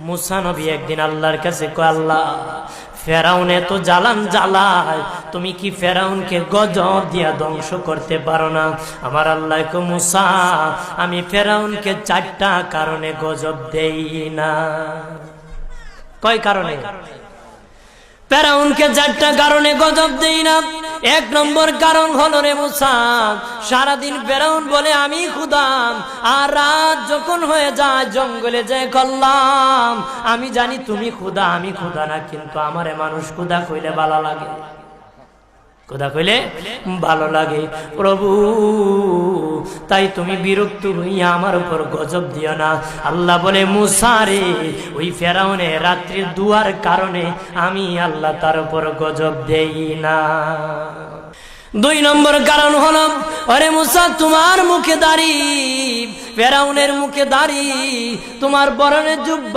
মুসা নবী একদিন আল্লাহর কাছে কয়, আল্লাহ ফেরাউন এত জ্বালান জ্বালায়, তুমি কি ফেরাউনকে গজব দিয়া ধ্বংস করতে পারো না? আমার আল্লাহ কয়, মুসা আমি ফেরাউনকে 4টা কারণে গজব দেই না। কয় কারণে? ফেরাউনকে 4টা কারণে গজব দেই না। 1 নম্বর কারণ হলো রে মুসা, সারাদিন ফেরাউন বলে আমি খোদা, আর রাত যখন হয়ে যায় জঙ্গলে যায় করলাম আমি জানি তুমি খোদা, আমি খোদা না, কিন্তু আমারে মানুষ খোদা কইলে ভালো লাগে, খোদা কইলে ভালো লাগে। প্রভু তাই তুমি বিরক্ত হইয়া আমার উপর গজব দিও না। আল্লাহ বলে, মুসা রে, ওই ফেরাউনের রাত্রির দুয়ার কারণে আমি আল্লাহ তার উপর গজব দেই না। 2 নম্বর কারণ হলো, আরে মুসা তোমার মুখে দাড়ি, ফেরাউনের মুখে দাড়ি, তোমার পরনে জুব্বা